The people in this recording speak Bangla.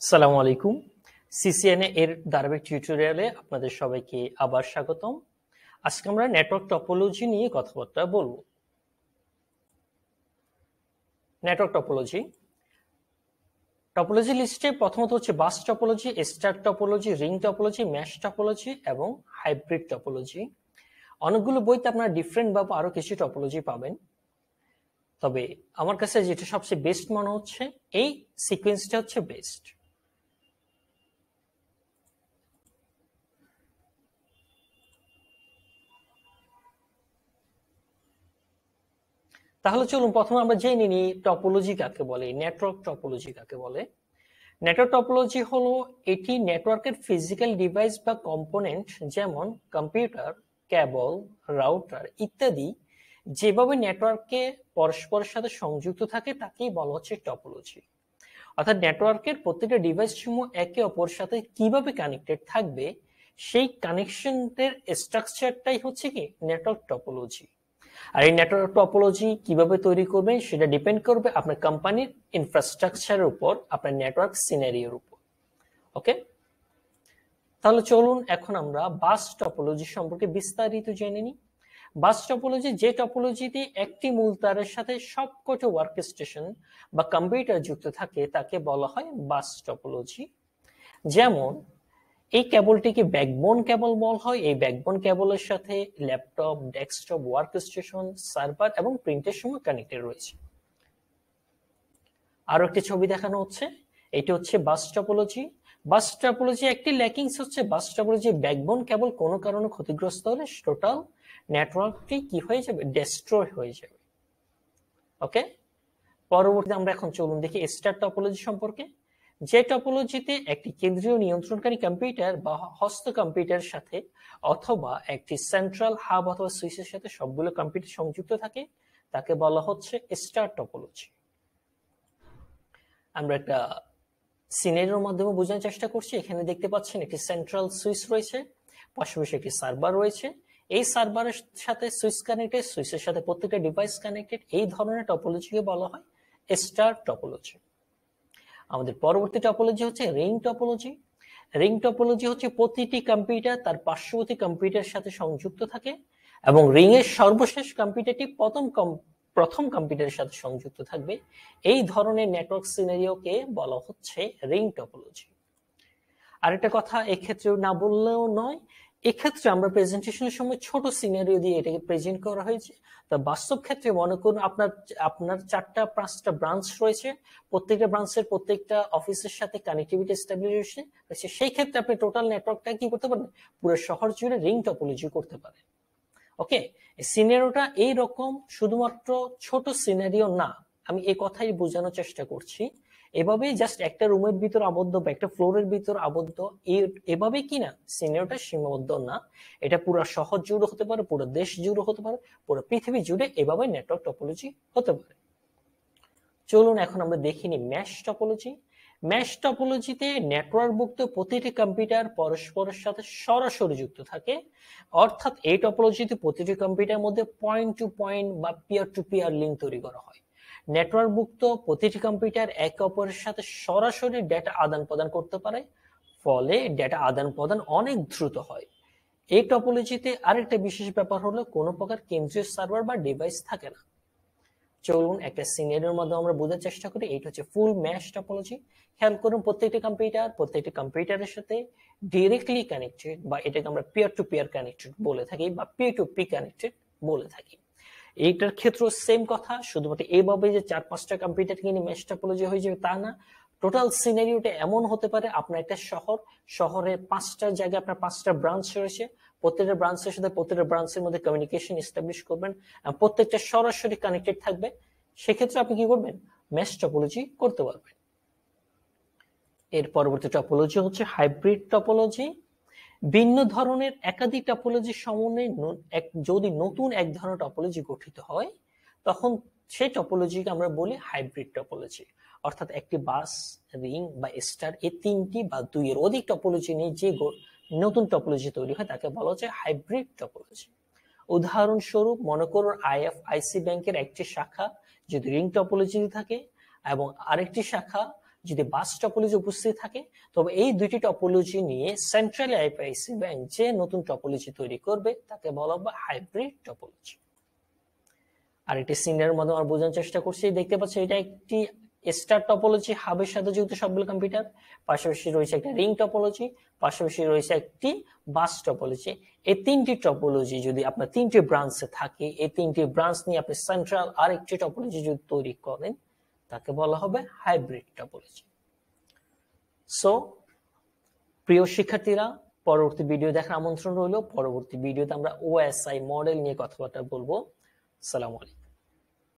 আসসালামু আলাইকুম। সিসিএনএ এর ধারাবাহিক টিউটোরিয়ালে আপনাদের সবাইকে আবার স্বাগতম। আজকে আমরা নেটওয়ার্ক টপোলজি নিয়ে কথাবার্তা বলবো। নেটওয়ার্ক টপোলজি টপোলজি লিস্টে প্রথমত হচ্ছে bus topology, star topology, ring topology, mash topology এবং হাইব্রিড টপোলজি। অনেকগুলো বইতে আপনারা ডিফারেন্ট বা আরো কিছু টপোলজি পাবেন, তবে আমার কাছে যেটা সবচেয়ে বেস্ট মনে হচ্ছে এই সিকোয়েন্সটা হচ্ছে বেস্ট। তাহলে চলুন প্রথমে আমরা জেনে নিই টপোলজি কাকে বলে, নেটওয়ার্ক টপোলজি কাকে বলে। নেটওয়ার্ক টপোলজি হলো এটি নেটওয়ার্কের ফিজিক্যাল ডিভাইস বা কম্পোনেন্ট যেমন কম্পিউটার, কেবল, রাউটার ইত্যাদি যেভাবে নেটওয়ার্কে পরস্পরের সাথে সংযুক্ত থাকে তাকেই বলা হচ্ছে টপোলজি। অর্থাৎ নেটওয়ার্কের প্রত্যেকটা ডিভাইস সমূহ একে অপরের সাথে কিভাবে কানেক্টেড থাকবে সেই কানেকশনের স্ট্রাকচারটাই হচ্ছে কি নেটওয়ার্ক টপোলজি। আর এই নেটওয়ার্ক টপোলজি কিভাবে তৈরি করবেন সেটা ডিপেন্ড করবে আপনার কোম্পানির ইনফ্রাস্ট্রাকচারের উপর, আপনার নেটওয়ার্ক সিনারিওর উপর। ওকে, তাহলে চলুন এখন আমরা বাস টপোলজি সম্পর্কে বিস্তারিত জেনে নিই। বাস টপোলজি যে টপোলজিতে একটি মূল তারের সাথে সবকটা ওয়ার্ক স্টেশন বা কম্পিউটার যুক্ত থাকে তাকে বলা হয় বাস টপোলজি। যেমন এই কেবলটিকে ব্যাকবোন কেবল বলা হয়। এই ব্যাকবোন কেবলের সাথে laptop, desktop, work station, server এবং প্রিন্টের সময় কানেক্টেড রয়েছে। আরো একটি ছবি দেখানো হচ্ছে, এটি হচ্ছে বাস টপোলজি। বাস টপোলজি একটি ল্যাকিংস হচ্ছে বাস টপোলজি ব্যাকবোন কেবল কোনো কারণে ক্ষতিগ্রস্ত হলে টোটাল নেটওয়ার্কটি কি হয়ে যাবে, ডেস্ট্রয় হয়ে যাবে। ওকে, পরবর্তীতে আমরা এখন চলুন দেখি স্টার টপোলজি সম্পর্কে। যে টপোলজিতে একটি কেন্দ্রীয় নিয়ন্ত্রণকারী কম্পিউটার বা হস্ত কম্পিউটারের সাথে অথবা একটি সেন্ট্রাল হাব অথবা সুইচের সাথে সবগুলো কম্পিউটার সংযুক্ত থাকে তাকে বলা হচ্ছে স্টার টপোলজি। আমরা একটা সিনারিওর মাধ্যমে বোঝানোর চেষ্টা করছি। এখানে দেখতে পাচ্ছেন একটি সেন্ট্রাল সুইচ রয়েছে, পাশাপাশি একটি সার্ভার রয়েছে। এই সার্ভারের সাথে সুইচ কানেক্টেড, সুইচের সাথে প্রত্যেকটা ডিভাইস কানেক্টেড। এই ধরনের টপোলজিকে বলা হয় স্টার টপোলজি। আমাদের পরবর্তী টপোলজি হচ্ছে রিং টপোলজি। রিং টপোলজি হচ্ছে প্রতিটি কম্পিউটার তার পার্শ্ববর্তী কম্পিউটারের সাথে সংযুক্ত থাকে এবং রিং এর সর্বশেষ কম্পিউটারটি প্রথম কম্পিউটারের সাথে সংযুক্ত থাকবে। এই ধরনের নেটওয়ার্ক সিনারিওকে বলা হচ্ছে রিং টপোলজি। আরেকটা কথা এক্ষেত্রে না বললেও নয়, এক্ষেত্রে আমরা প্রেজেন্টেশনের সময় ছোট সিনারিও দিয়ে এটাকে প্রেজেন্ট করা হয়েছে। তা বাস্তব ক্ষেত্রে মনে করুন আপনার 4-5টা ব্রাঞ্চ রয়েছে, প্রত্যেকটা ব্রাঞ্চের প্রত্যেকটা অফিসের সাথে কানেক্টিভিটি এস্টাবলিশ হয়েছে। সেই ক্ষেত্রে আপনি টোটাল নেটওয়ার্কটা কি করতে পারেন, পুরো শহর জুড়ে রিং টপোলজি করতে পারেন। ওকে, সিনারিওটা এইরকম শুধুমাত্র ছোট সিনারিও না, আমি এই কথাই বোঝানোর চেষ্টা করছি। এভাবেই জাস্ট একটা রুমের ভিতর আবদ্ধ বা একটা ফ্লোরের ভিতর আবদ্ধ এভাবে কি না, সিনারিওটা সীমাবদ্ধ না। এটা পুরো শহর জুড়ে হতে পারে, পুরো দেশ জুড়ে হতে পারে, পুরো পৃথিবী জুড়ে এভাবে নেটওয়ার্ক টপোলজি হতে পারে। চলুন এখন আমরা দেখিনি ম্যাশ টপোলজি। ম্যাশ টপোলজিতে নেটওয়ার্কভুক্ত প্রতিটি কম্পিউটার পরস্পরের সাথে সরাসরি যুক্ত থাকে। অর্থাৎ এই টপোলজিতে প্রতিটি কম্পিউটারের মধ্যে পয়েন্ট টু পয়েন্ট বা পিয়ার টু পিয়ার লিঙ্ক তৈরি করা হয়। নেটওয়ার্কভুক্ত প্রতিটি কম্পিউটার একে অপরের সাথে সরাসরি ডেটা আদান প্রদান করতে পারে, ফলে ডেটা আদান প্রদান অনেক দ্রুত হয়। এই টপোলজিতে আরেকটা বিশেষ ব্যাপার হলো কোনো প্রকার কেন্দ্রীয় সার্ভার বা ডিভাইস থাকে না। চলুন একটা সিনারিওর মধ্যে আমরা বোঝার চেষ্টা করি। এইটা হচ্ছে ফুল ম্যাশ টপোলজি। খেয়াল করুন প্রত্যেকটি কম্পিউটারের সাথে ডিরেক্টলি কানেক্টেড, বা এটাকে আমরা পিয়ার টু পিয়ার কানেক্টেড বলে থাকি বা পি টু পি কানেক্টেড বলে থাকি। এইটার ক্ষেত্রে সেম কথা, শুধুমাত্র এইভাবে যে 4-5টা কম্পিউটার কিনে ম্যাশ টপোলজি হয়ে যাবে তা না। টোটাল সিনারিওটা এমন হতে পারে আপনার একটা শহরে 5টা জায়গায় আপনার 5টা ব্রাঞ্চ রয়েছে, প্রত্যেকটা ব্রাঞ্চের সাথে প্রত্যেকটা ব্রাঞ্চের মধ্যে কমিউনিকেশন এস্টাবলিশ করবেন, প্রত্যেকটা সরাসরি কানেক্টেড থাকবে। সেক্ষেত্রে আপনি কি করবেন, ম্যাশ টপোলজি করতে পারবেন। এর পরবর্তী টপোলজি হচ্ছে হাইব্রিড টপোলজি। ভিন্ন ধরনের একাধিক টপোলজির সমন্বয়ে যদি নতুন এক ধরনের টপোলজি গঠিত হয় তখন সেই টপোলজিকে আমরা বলি হাইব্রিড টপোলজি। অর্থাৎ একটি বাস, রিং বা স্টার এই 3টি বা 2-এর অধিক টপোলজি নিয়ে যে নতুন টপোলজি তৈরি হয় তাকে বলা হচ্ছে হাইব্রিড টপোলজি। উদাহরণস্বরূপ মনে করুন আইএফআইসি ব্যাংকের একটি শাখা যদি রিং টপোলজি থাকে এবং আরেকটি শাখা যদি বাস টপোলজি উপস্থিত থাকে, তবে এই দুইটি টপোলজি নিয়ে সেন্ট্রাল আইপিআইসি ব্যাংক যে নতুন টপোলজি তৈরি করবে তাকে বলা হবে হাইব্রিড টপোলজি। আর এটি সিনের মাধ্যমে আমরা বোঝানোর চেষ্টা করছি। দেখতে পাচ্ছি এটা একটি স্টার টপোলজি, হাবের সাথে যুক্ত সবগুলো কম্পিউটার। পাশাপাশি রয়েছে একটা রিং টপোলজি, পাশাপাশি রয়েছে একটি বাস টপোলজি। এই তিনটি টপোলজি যদি আপনার তিনটি ব্রাঞ্চে থাকে, এই তিনটি ব্রাঞ্চ নিয়ে আপনি সেন্ট্রাল আরেকটি টপোলজি যদি তৈরি করেন তাকে বলা হবে হাইব্রিড টপোলজি। সো প্রিয় শিক্ষার্থীরা, পরবর্তী ভিডিও দেখার আমন্ত্রণ রইল। পরবর্তী ভিডিওতে আমরা ওএসআই মডেল নিয়ে কথাবার্তা বলবো। আসসালামু আলাইকুম।